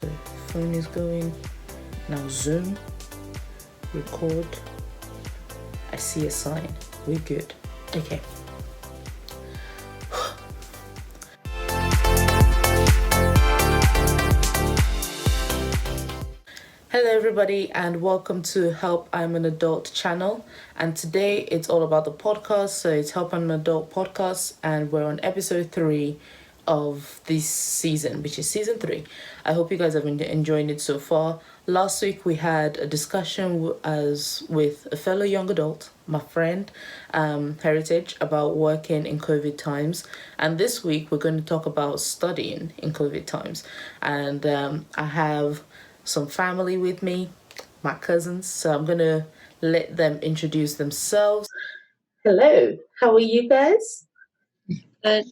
Phone is going. Now Zoom, record. I see a sign. We're good. Okay. Hello everybody and welcome to Help I'm an Adult channel, and today it's all about the podcast. So it's Help I'm an Adult podcast and we're on episode 3 of this season, which is season 3. I hope you guys have been enjoying it so far. Last week we had a discussion with a fellow young adult, my friend Heritage, about working in COVID times, and this week we're going to talk about studying in COVID times. And I have some family with me, my cousins, so I'm gonna let them introduce themselves. Hello, how are you guys? Good.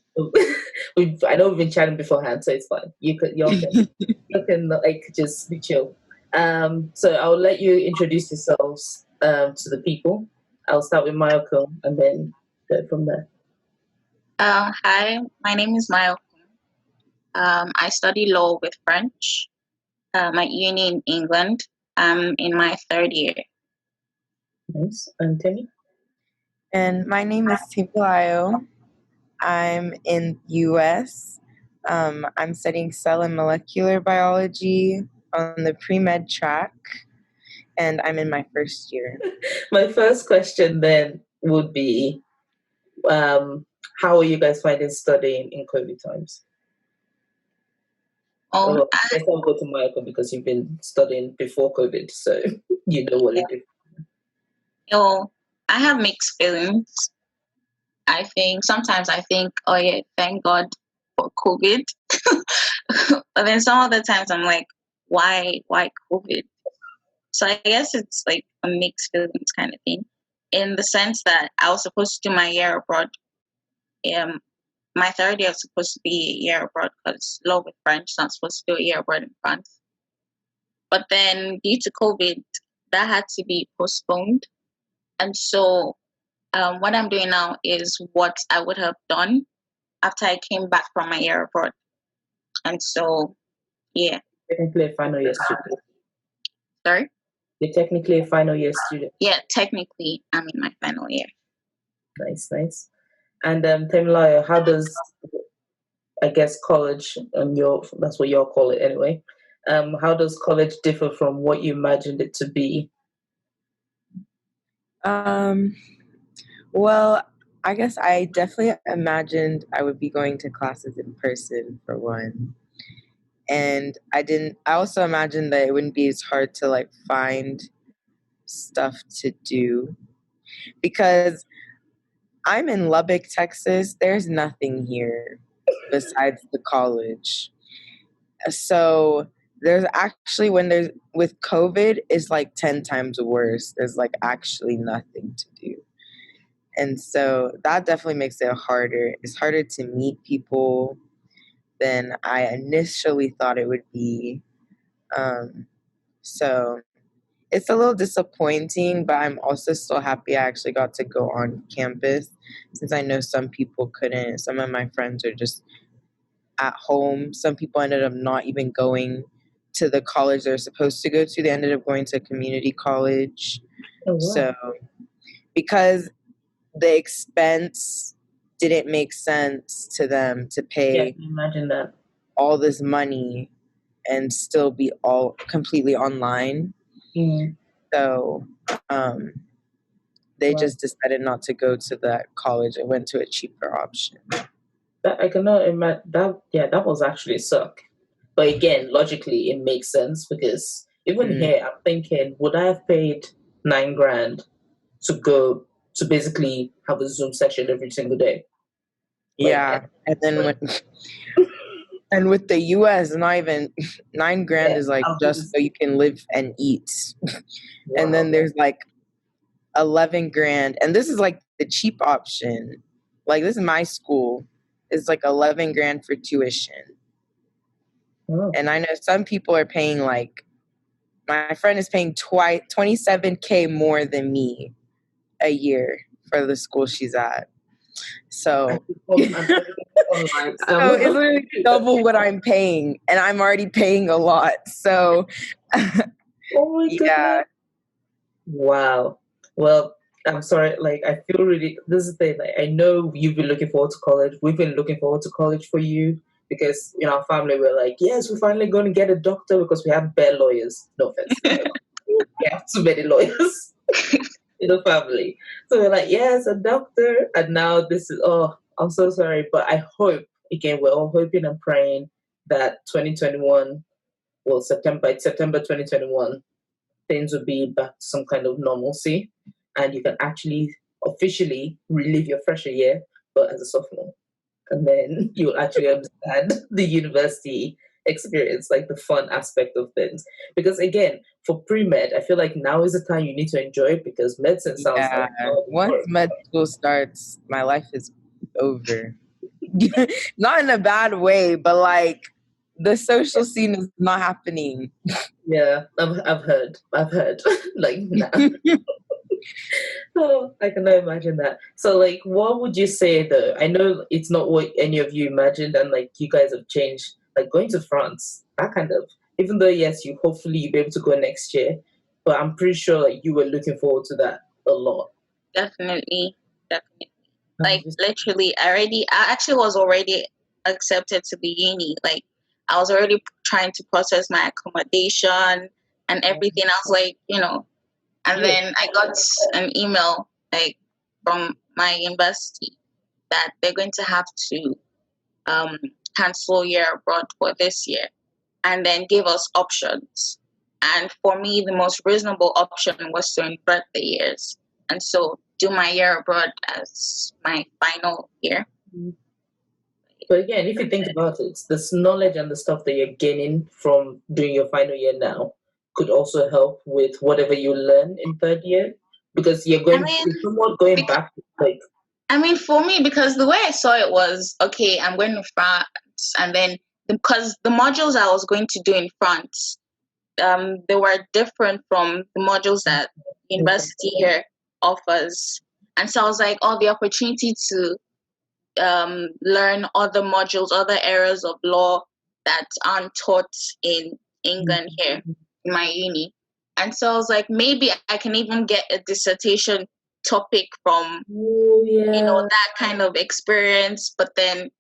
I know we've been chatting beforehand, so it's fine. You can like just be chill. So I'll let you introduce yourselves to the people. I'll start with Mayoko and then go from there. Hi, my name is Maya. I study law with French at uni in England. I'm in my third year. Nice. And Timmy? And my name is Tiplayo. I'm in US. I'm studying cell and molecular biology on the pre-med track, and I'm in my first year. My first question then would be, how are you guys finding studying in COVID times? I guess I'll go to Michael because you've been studying before COVID, so you know what it is. I have mixed feelings. Sometimes I think, oh yeah, thank God for COVID. But then some other times I'm like, why COVID? So I guess it's like a mixed feelings kind of thing, in the sense that I was supposed to do my year abroad. My third year was supposed to be a year abroad because law with French, so I'm supposed to do a year abroad in France. But then due to COVID, that had to be postponed. And so what I'm doing now is what I would have done after I came back from my year abroad. And so, yeah. Technically a final year student. Sorry? You're technically a final year student. Yeah, technically I'm in my final year. Nice. And Temilaya, how does, I guess, college, that's what y'all call it anyway, how does college differ from what you imagined it to be? Well, I guess I definitely imagined I would be going to classes in person, for one. And I also imagined that it wouldn't be as hard to like find stuff to do, because I'm in Lubbock, Texas. There's nothing here besides the college. So there's actually, with COVID, it's like 10 times worse. There's like actually nothing to do. And so that definitely makes it harder. It's harder to meet people than I initially thought it would be. So it's a little disappointing, but I'm also still happy I actually got to go on campus, since I know some people couldn't. Some of my friends are just at home. Some people ended up not even going to the college they're supposed to go to. They ended up going to community college. Oh, wow. So because the expense didn't make sense to them to pay imagine that. all this money and still be all completely online. So they just decided not to go to that college and went to a cheaper option. That I cannot imagine that. Yeah, that was actually suck. But again, logically, it makes sense, because even here, I'm thinking, would I have paid $9,000 to go to basically have a Zoom session every single day? Yeah, and then and with the US, not even $9,000 is like just so you can live and eat. And then there's like $11,000, and this is like the cheap option. Like, this is my school. It's like $11,000 for tuition. And I know some people are paying, like, my friend is paying $27,000 more than me a year for the school she's at. So, And everything online. so it's literally double what I'm paying, and I'm already paying a lot. So, Oh my yeah. goodness. Wow. Well, I'm sorry. Like, I feel really. This is the thing. Like, I know you've been looking forward to college. We've been looking forward to college for you because in our family we're like, yes, we're finally going to get a doctor because we have bare lawyers. No offense. We have too many lawyers in the family. So we're like, yes, a doctor. And now this is. Oh, I'm so sorry, but I hope again we're all hoping and praying that 2021, well, September 2021 things will be back to some kind of normalcy and you can actually officially relive your freshman year, but as a sophomore. And then you'll actually understand the university experience, like the fun aspect of things. Because again, for pre-med, I feel like now is the time you need to enjoy it because medicine sounds Yeah. like Once med school starts, my life is over. Not in a bad way, but like the social scene is not happening. yeah, I've heard. Like nah. Oh, I cannot imagine that. So, like, what would you say though? I know it's not what any of you imagined, and like, you guys have changed. Like going to France, that kind of. Even though, yes, you hopefully you'll be able to go next year, but I'm pretty sure like you were looking forward to that a lot. Definitely. Like literally, I actually was already accepted to the uni. Like I was already trying to process my accommodation and everything. I was like, and then I got an email like from my university that they're going to have to cancel year abroad for this year, and then give us options. And for me, the most reasonable option was to invert the years, and so do my year abroad as my final year. But again, if you think about it, this knowledge and the stuff that you're gaining from doing your final year now could also help with whatever you learn in third year because you're somewhat going back to like. I mean, for me, because the way I saw it was, okay, I'm going to France, and then because the modules I was going to do in France, they were different from the modules that university here offers. And so I was like, the opportunity to learn other modules, other areas of law that aren't taught in England here in my uni. And so I was like, maybe I can even get a dissertation topic from that kind of experience. But then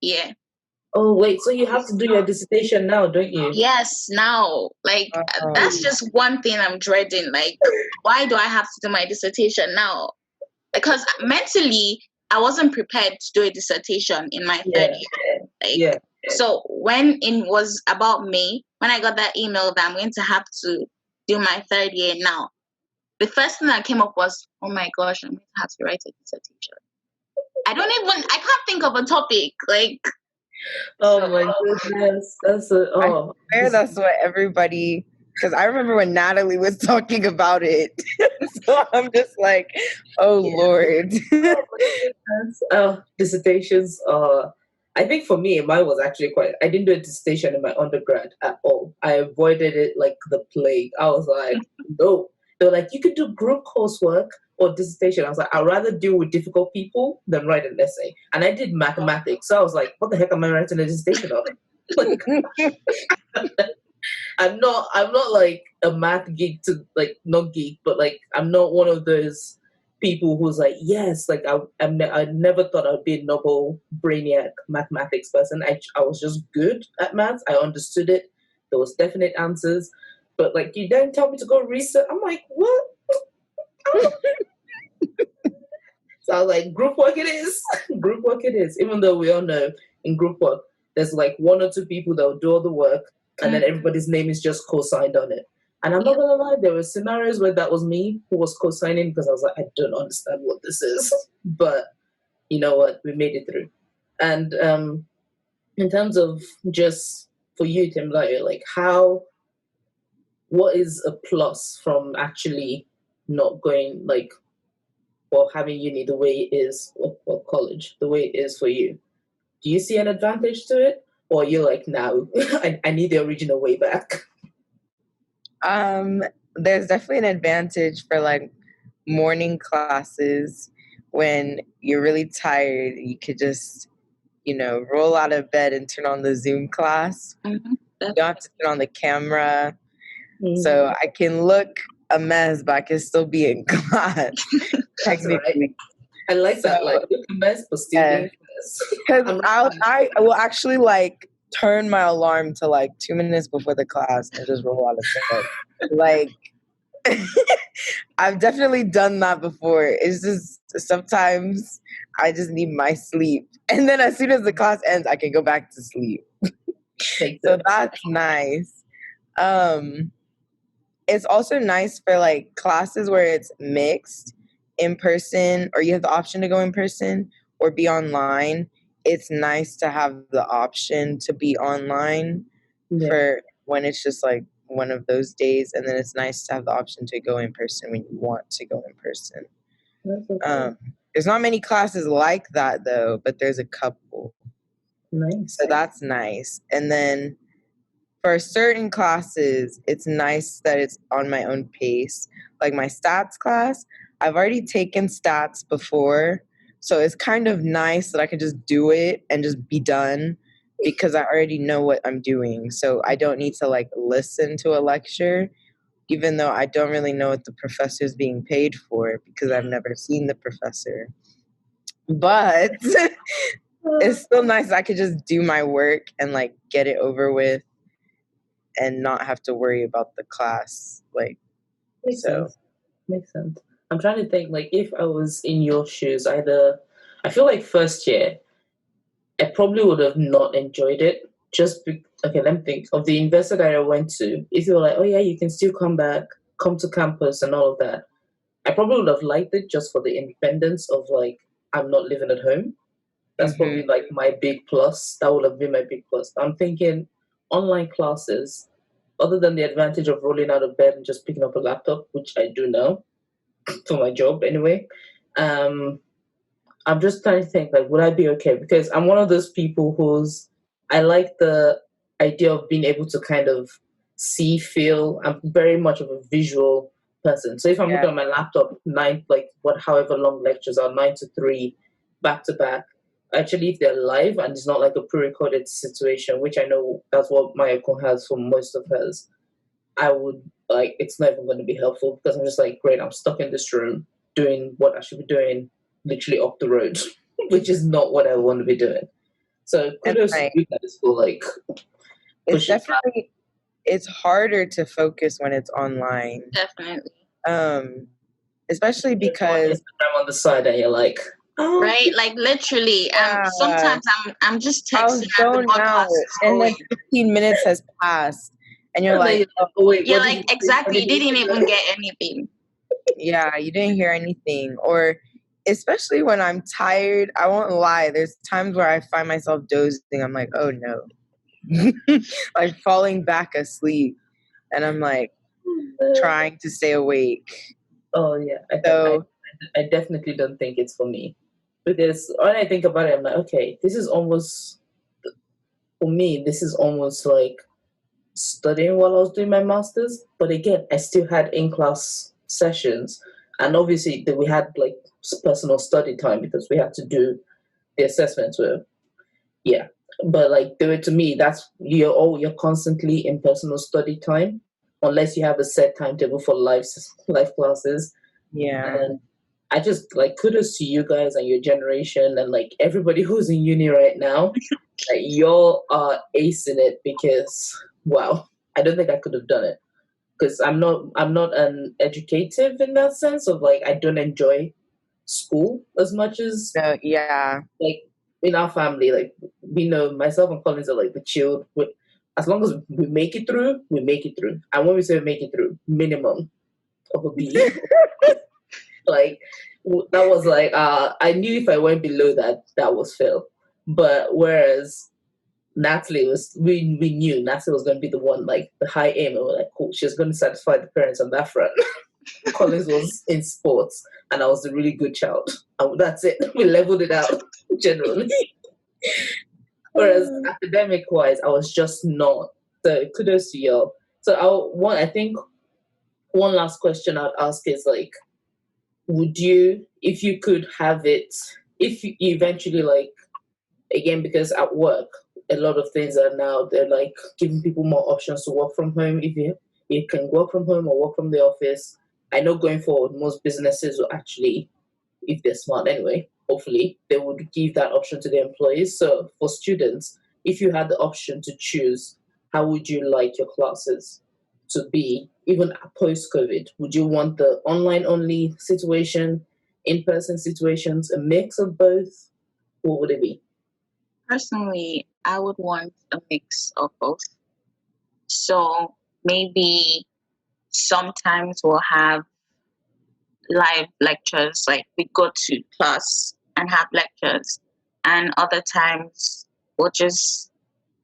Oh wait, so you have to do your dissertation now, don't you? Yes, now. Like that's just one thing I'm dreading. Like, why do I have to do my dissertation now? Because mentally I wasn't prepared to do a dissertation in my third year. So when it was about May, when I got that email that I'm going to have to do my third year now, the first thing that came up was, oh my gosh, I'm going to have to write a dissertation. I can't think of a topic. Like, oh my goodness. That's that's what everybody, because I remember when Natalie was talking about it. So I'm just like, oh Lord. Dissertations are, I think for me, mine was actually I didn't do a dissertation in my undergrad at all. I avoided it like the plague. I was like, no. They were like, you could do group coursework or dissertation. I was like, I'd rather deal with difficult people than write an essay. And I did mathematics. So I was like, what the heck am I writing a dissertation on? Like, I'm not like a math geek to like, not geek, but like I'm not one of those people who's like, yes, like I never thought I'd be a noble brainiac mathematics person. I was just good at maths. I understood it. There was definite answers. But like you then tell me to go research. I'm like, what? So I was like, group work it is. Group work it is. Even though we all know in group work, there's like one or two people that will do all the work and then everybody's name is just co-signed on it. And I'm not gonna lie, there were scenarios where that was me who was co-signing because I was like, I don't understand what this is. But you know what? We made it through. And in terms of just for you, Tim, like what is a plus from actually not going like or having uni the way it is or college the way it is for you? Do you see an advantage to it, or you're like, no, I need the original way back? There's definitely an advantage for like morning classes when you're really tired, you could just, roll out of bed and turn on the Zoom class. Mm-hmm. You don't have to turn on the camera. Mm. So I can look a mess, but I can still be in class. That's right. Technically. I like that. So, Like, look a mess, but still being first. because I will actually like turn my alarm to like 2 minutes before the class and just roll out of bed. Like, I've definitely done that before. It's just sometimes I just need my sleep. And then as soon as the class ends, I can go back to sleep. So that's nice. It's also nice for like classes where it's mixed in person, or you have the option to go in person or be online. It's nice to have the option to be online for when it's just like one of those days, and then it's nice to have the option to go in person when you want to go in person. There's not many classes like that though, but there's a couple. Nice. So that's nice. And then for certain classes, it's nice that it's on my own pace. Like my stats class, I've already taken stats before, so it's kind of nice that I can just do it and just be done because I already know what I'm doing. So I don't need to like listen to a lecture, even though I don't really know what the professor is being paid for because I've never seen the professor. But it's still nice I could just do my work and like get it over with and not have to worry about the class. Like, Makes sense. I'm trying to think, like, if I was in your shoes, I feel like first year, I probably would have not enjoyed it. Okay, let me think of the investor that I went to. If you were like, oh yeah, you can still come back, come to campus and all of that, I probably would have liked it just for the independence of like, I'm not living at home. That's probably like my big plus. That would have been my big plus. I'm thinking online classes, other than the advantage of rolling out of bed and just picking up a laptop, which I do now for my job anyway. I'm just trying to think, like, would I be okay? Because I'm one of those people I like the idea of being able to kind of see, feel. I'm very much of a visual person. So if I'm looking at my laptop, however long lectures are, 9 to 3, back to back, actually, if they're live and it's not like a pre-recorded situation, which I know that's what my Icon has for most of hers, I would like, it's not even going to be helpful because I'm just like, great, I'm stuck in this room doing what I should be doing literally up the road, which is not what I want to be doing. So kudos to you guys for like it's harder to focus when it's online. Definitely. Especially because Instagram on the side and you're like, oh, right, like literally. Sometimes I'm just texting as the podcast is and going. then 15 minutes has passed, and you're like, oh, wait, you're like, exactly, you didn't even get anything. Yeah, you didn't hear anything. Or especially when I'm tired, I won't lie, there's times where I find myself dozing. I'm like, oh no. Like falling back asleep, and I'm like trying to stay awake. Oh yeah. I definitely don't think it's for me, because when I think about it, I'm like, okay, this is almost like studying while I was doing my master's. But again, I still had in-class sessions, and obviously we had like personal study time because we had to do the assessments with. Yeah, but like to me, that's you're constantly in personal study time, unless you have a set timetable for life classes. Yeah. And I just like kudos to you guys and your generation and like everybody who's in uni right now. Like, y'all are acing it because wow, I don't think I could have done it because I'm not an educative in that sense of like I don't enjoy school as much as like in our family, like we know myself and Collins are like the chilled. As long as we make it through, we make it through. And when we say make it through, minimum of a B. Like that was like I knew if I went below that was fail. But whereas Natalie we knew Natalie was going to be the one, like the high aim, and we're like, cool, she's going to satisfy the parents on that front. Collins was in sports, and I was a really good child. And that's it. We leveled it out generally. Whereas academic-wise, I was just not. So kudos to y'all. So I think one last question I'd ask is like, would you, if you could have it, if you eventually like, again, because at work a lot of things are now, they're like giving people more options to work from home. If you can work from home or work from the office, I know going forward most businesses will actually, if they're smart anyway, hopefully they would give that option to their employees. So for students, if you had the option to choose, how would you like your classes to be, even post COVID? Would you want the online only situation, in person situations, a mix of both? What would it be? Personally, I would want a mix of both. So maybe sometimes we'll have live lectures, like we go to class and have lectures, and other times we'll just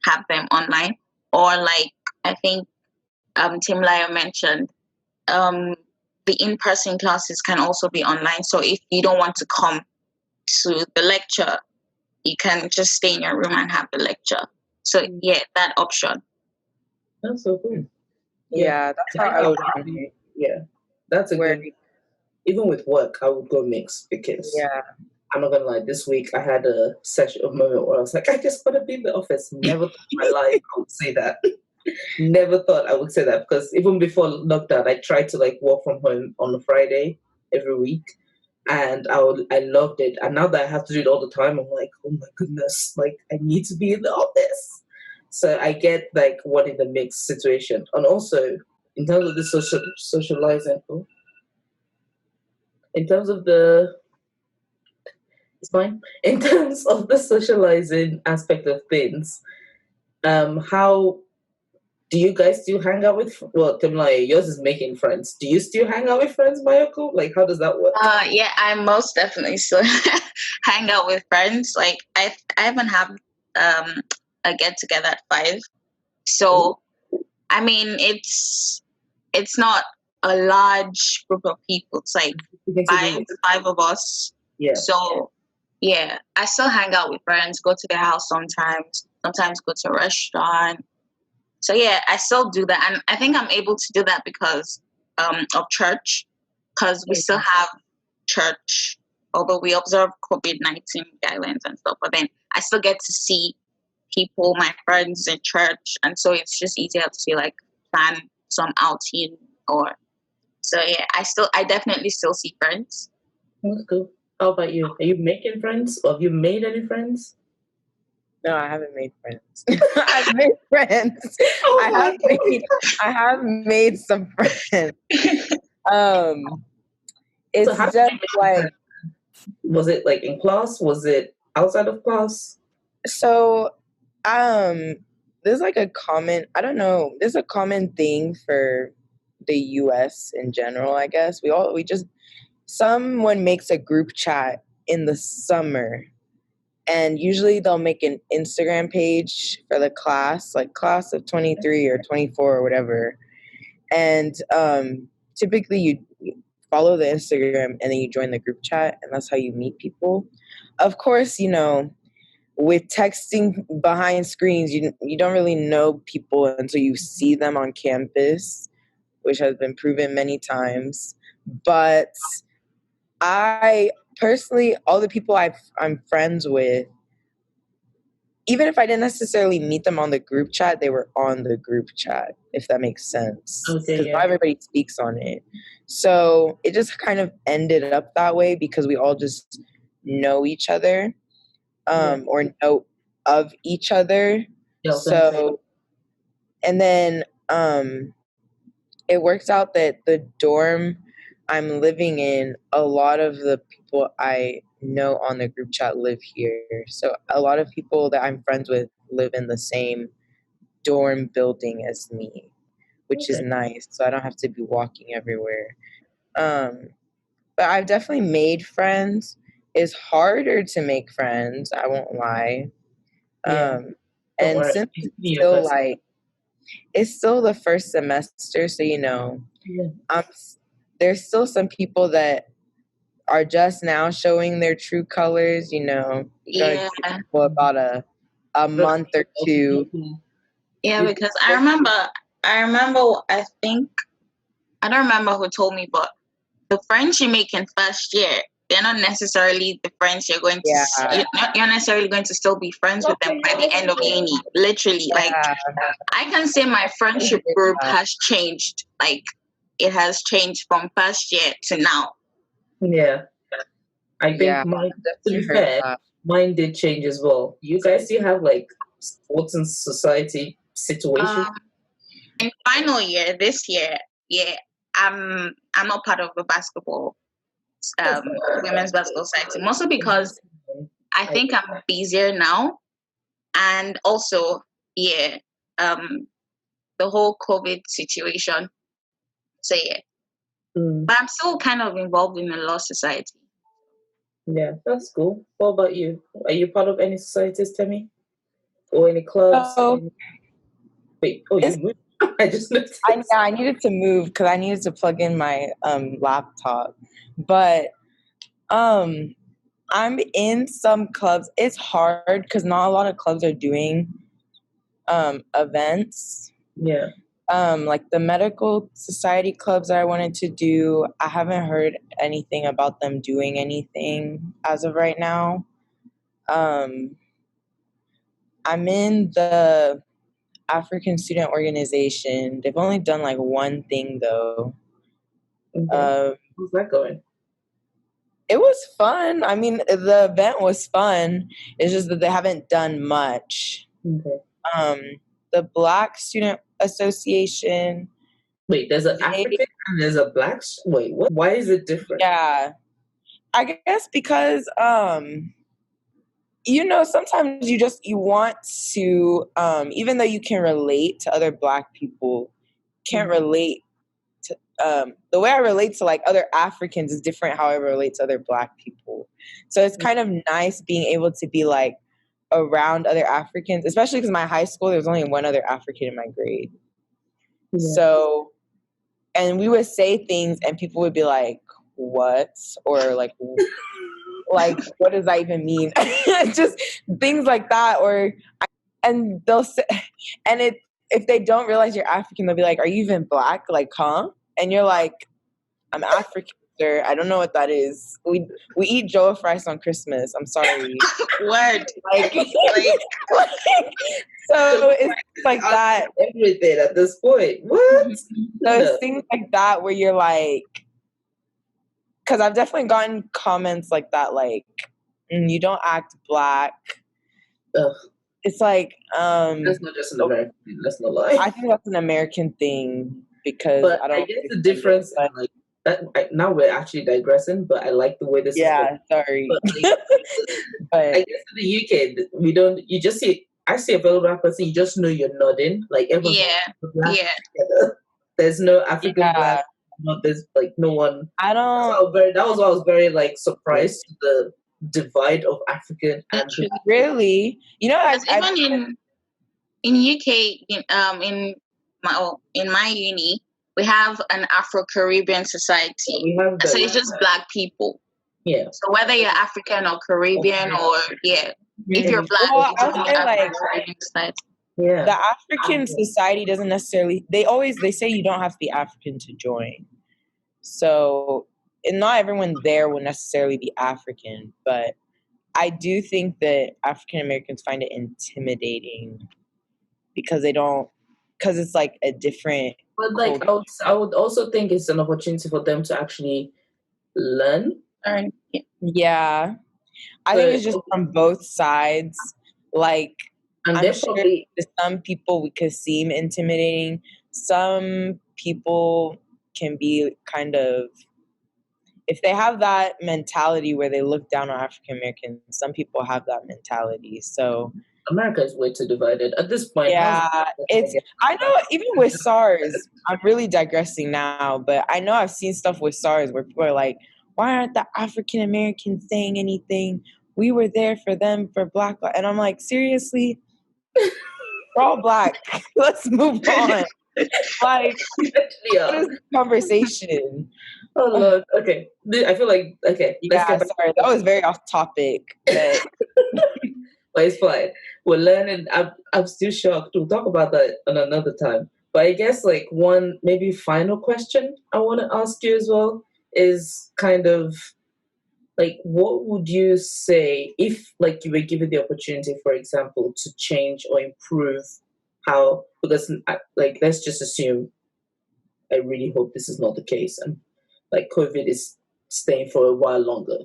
have them online. Or like I think Tim Lyle mentioned, um, the in-person classes can also be online. So if you don't want to come to the lecture, you can just stay in your room and have the lecture. So yeah, that option. That's so cool. Yeah, that's I how think I I would would want it. yeah. That's a Where good, even with work, I would go mix because yeah, I'm not gonna lie, this week I had a session of moment where I was like, I just wanna be in the office. Never thought in my life I would say that. Never thought I would say that because even before lockdown, I tried to like work from home on a Friday every week, and I loved it. And now that I have to do it all the time, I'm like, oh my goodness, like I need to be in the office. So I get like one in the mix situation, and also in terms of the socializing, in terms of the it's fine. In terms of the socializing aspect of things, how do you guys still hang out with? Well, Timlaya, yours is making friends. Do you still hang out with friends, Mayoko? Like, how does that work? Yeah, I most definitely still hang out with friends. Like I haven't had a get together at 5. So I mean it's not a large group of people. It's like You can still do it. five of us. Yeah. So yeah, I still hang out with friends, go to their house sometimes go to a restaurant. So yeah, I still do that, and I think I'm able to do that because of church, because we still have church, although we observe COVID-19 guidelines and stuff. But then I still get to see people, my friends in church, and so it's just easier to like plan some outing or. So yeah, I definitely still see friends. That's cool. How about you? Are you making friends? Or have you made any friends? no, I haven't made friends. I've made friends. I have made some friends. It's So how did just you make like friends? Was it like in class? Was it outside of class? so there's like a common I don't know, there's a common thing for the US in general, I guess. We just someone makes a group chat in the summer, and usually they'll make an Instagram page for the class, like class of 23 or 24 or whatever. And typically you follow the Instagram and then you join the group chat, and that's how you meet people. Of course, with texting behind screens, you don't really know people until you see them on campus, which has been proven many times. But I personally, all the people I'm friends with, even if I didn't necessarily meet them on the group chat, they were on the group chat, if that makes sense. Okay, Because yeah. not everybody speaks on it. So it just kind of ended up that way because we all just know each other, or know of each other. Yeah, So, and then it works out that the dorm I'm living in, a lot of the people I know on the group chat live here. So a lot of people that I'm friends with live in the same dorm building as me, which is Okay. nice. So I don't have to be walking everywhere. But I've definitely made friends. It's harder to make friends, I won't lie. Yeah. Don't And worry. since It's it's your still person. like it's still the first semester, so Yeah. there's still some people that are just now showing their true colors. You gotta Yeah. give people about a month or two. Yeah, because I remember, I think, I don't remember who told me, but the friends you make in first year, they're not necessarily the friends you're going to. Yeah. You're not necessarily going to still be friends with them by the end of uni. Literally, like I can say my friendship group has changed. Like it has changed from first year to now. Yeah. I think mine, to be fair, mine did change as well. You guys still have like sports and society situations? In final year, this year, yeah, I'm not part of the basketball, women's basketball society, mostly because I think I'm busier now, and also, yeah, the whole COVID situation. So yeah, but I'm still kind of involved in the law society. Yeah, that's cool. What about you? Are you part of any societies, Temi? Or any clubs? Wait, you moved? I just noticed. I needed to move because I needed to plug in my laptop. But I'm in some clubs. It's hard because not a lot of clubs are doing events. Yeah. Like the medical society clubs that I wanted to do, I haven't heard anything about them doing anything as of right now. I'm in the African Student Organization. They've only done like one thing though. Okay. How's that going? It was fun. I mean, the event was fun. It's just that they haven't done much. Okay. The Black Student Association. Wait, there's an African and there's a Black. Wait, what? Why is it different? Yeah, I guess because sometimes you want to, even though you can relate to other Black people, can't relate to the way I relate to like other Africans is different how I relate to other Black people. So it's kind of nice being able to be like around other Africans, especially because my high school there's only one other African in my grade. Yeah. So, and we would say things and people would be like, "What?" or like like, what does that even mean? Just things like that. And they'll say, and if they don't realize you're African, they'll be like, "Are you even Black?" Like, huh? And you're like, "I'm African, sir. I don't know what that is. We eat jollof rice on Christmas. I'm sorry." Word. So it's like that. Everything at this point. What? So it's things like that where you're like, because I've definitely gotten comments like that, like, "You don't act Black." Ugh. It's like that's not just an American thing. Let's not lie. I think that's an American thing because I guess the difference, like that. Now we're actually digressing, but I like the way this. Yeah, sorry. But I guess in the UK, we don't. You just see. I see a fellow Black person. You just know you're nodding. Like everyone's Black together. There's no African Black. Not this, like no one. I don't. That was why I was very like surprised to the divide of African and really. Even in UK, in my uni, we have an Afro-Caribbean society. So it's just Black people. Yeah. So whether you're African or Caribbean or if you're Black, I'll say like the African society doesn't necessarily. They say you don't have to be African to join. So, and not everyone there will necessarily be African, but I do think that African Americans find it intimidating because it's like a different. But like, I would also think it's an opportunity for them to actually learn. Yeah, I think it's just from both sides. Like, and I'm sure to some people we could seem intimidating. Some people can be kind of, if they have that mentality where they look down on African Americans, some people have that mentality. So America is way too divided at this point. Yeah, I know even with SARS, I'm really digressing now, but I know I've seen stuff with SARS where people are like, "Why aren't the African Americans saying anything? We were there for them, for Black," and I'm like, seriously, we're all Black. Let's move on. Like, what is the conversation? Oh Lord. Okay. I feel like Yeah, sorry, that was very off topic. But it's fine. We're learning. I'm still shocked. We'll talk about that on another time. But I guess like one maybe final question I want to ask you as well is kind of like, what would you say if, like, you were given the opportunity, for example, to change or improve how? Because, like, let's just assume. I really hope this is not the case, and like COVID is staying for a while longer.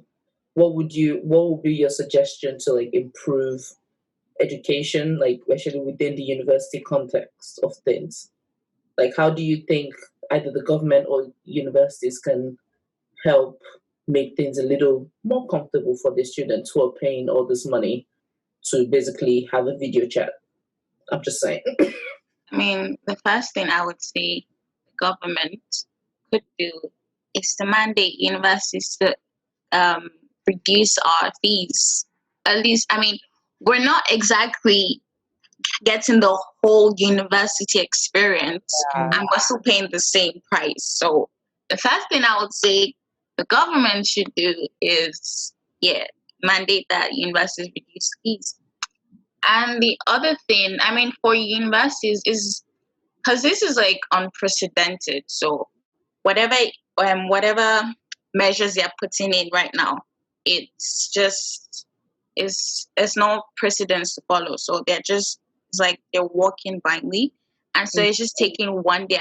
What would be your suggestion to like improve education, like especially within the university context of things? Like, how do you think either the government or universities can help make things a little more comfortable for the students who are paying all this money to basically have a video chat? I'm just saying. I mean, the first thing I would say the government could do is to mandate universities to reduce our fees. At least, I mean, we're not exactly getting the whole university experience, Yeah. and we're still paying the same price. So the first thing I would say the government should do is, mandate that universities reduce fees. And the other thing, I mean, for universities is because this is like unprecedented. So whatever whatever measures they're putting in right now, it's just it's no precedence to follow. So it's like they're walking blindly, and so it's just taking one day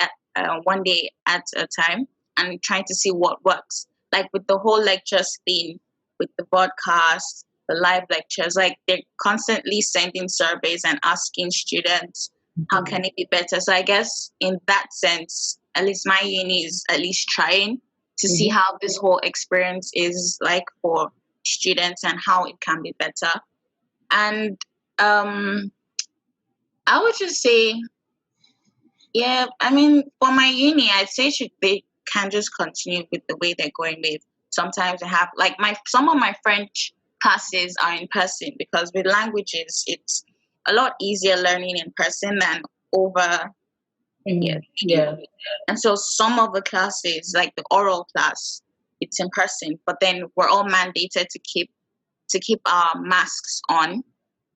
at a time and trying to see what works. Like with the whole lectures thing, with the broadcast, the live lectures, like they're constantly sending surveys and asking students how can it be better. So I guess in that sense, at least my uni is at least trying to see how this whole experience is like for students and how it can be better. And I would just say, I mean, for my uni, I'd say they can just continue with the way they're going with. Sometimes they have like some of my French classes are in person because with languages it's a lot easier learning in person than over Yeah. And so some of the classes, like the oral class, it's in person, but then we're all mandated to keep our masks on.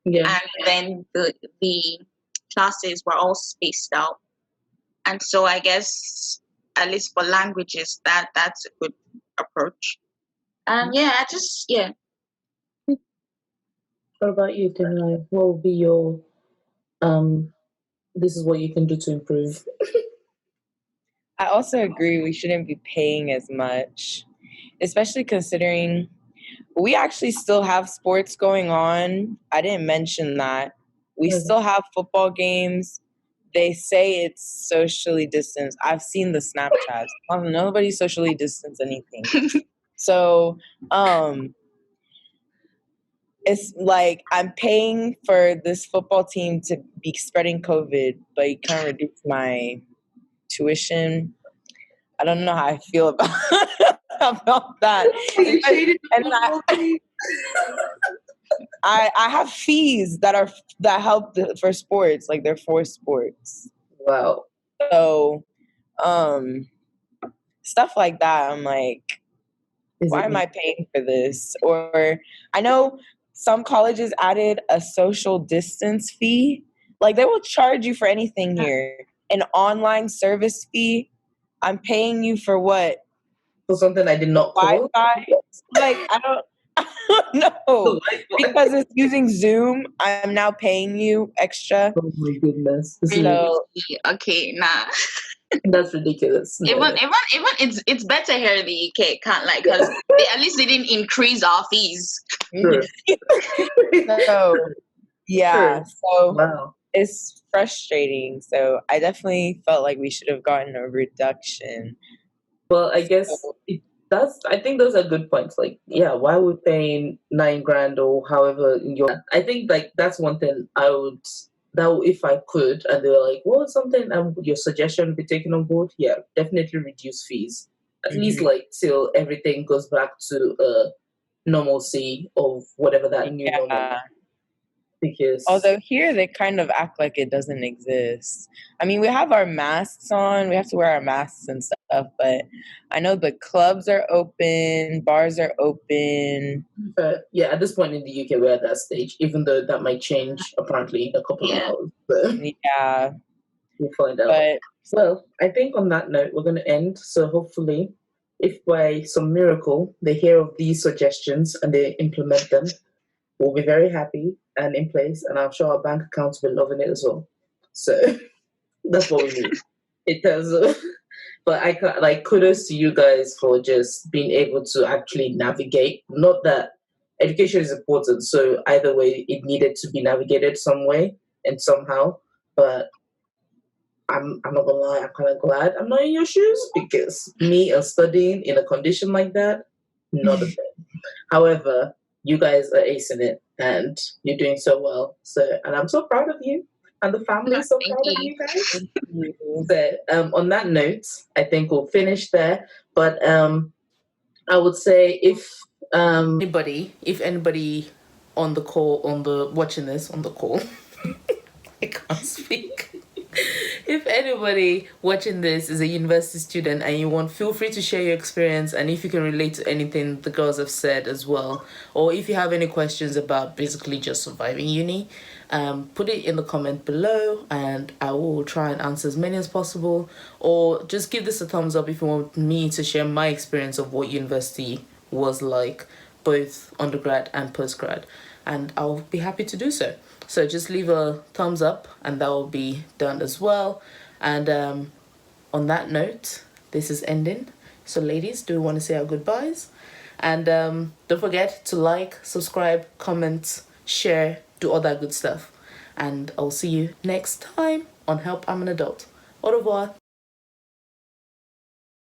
Yeah. And then the classes were all spaced out. And so I guess at least for languages that's a good approach. What about you, Daniela? What would be your this is what you can do to improve? I also agree we shouldn't be paying as much, especially considering we actually still have sports going on. I didn't mention that. We still have football games. They say it's socially distanced. I've seen the Snapchats. Nobody socially distanced anything. So, it's like I'm paying for this football team to be spreading COVID, but you can't reduce my tuition. I don't know how I feel about about that. I have fees that help for sports, like they're for sports. Wow. So, stuff like that. I'm like, why am I paying for this? Or I know some colleges added a social distance fee. Like they will charge you for anything here. An online service fee. I'm paying you for what? For something I did not call? Wi-Fi? Like I don't know. Because it's using Zoom, I'm now paying you extra. Oh my goodness. Okay, nah. That's ridiculous. Even it's better here in the UK, can't lie, because at least they didn't increase our fees. So yeah. So wow. It's frustrating. So I definitely felt like we should have gotten a reduction. Well, I guess I think those are good points. Like, yeah, why would paying $9,000 or however I think like that's one thing if I could, and they were like, well, something your suggestion would be taken on board. Yeah, definitely reduce fees. At least like till everything goes back to normalcy of whatever that new normal is. Because although here they kind of act like it doesn't exist. I mean, we have our masks on, we have to wear our masks and stuff, but I know the clubs are open, bars are open. Yeah, at this point in the UK, we're at that stage, even though that might change apparently in a couple of hours. But yeah. We'll find out. Well, I think on that note, we're going to end. So hopefully if by some miracle they hear of these suggestions and they implement them, we'll be very happy and in place, and I'm sure our bank accounts will be loving it as well. So that's what we need in terms of. But I like kudos to you guys for just being able to actually navigate. Not that education is important, so either way, it needed to be navigated some way and somehow. But I'm not gonna lie, I'm kind of glad I'm not in your shoes because me and studying in a condition like that, not a thing. However, you guys are acing it and you're doing so well. So, and I'm so proud of you, and the family is so Thank proud of you. you guys. Thank you. So, on that note, I think we'll finish there. But I would say if anybody on the call, on the watching this on the call, I can't speak. If anybody watching this is a university student and you want, feel free to share your experience, and if you can relate to anything the girls have said as well, or if you have any questions about basically just surviving uni, put it in the comment below and I will try and answer as many as possible, or just give this a thumbs up if you want me to share my experience of what university was like, both undergrad and postgrad, and I'll be happy to do so. So just leave a thumbs up and that will be done as well. And on that note, this is ending. So ladies, do we want to say our goodbyes? And don't forget to like, subscribe, comment, share, do all that good stuff. And I'll see you next time on Help I'm an Adult. Au revoir.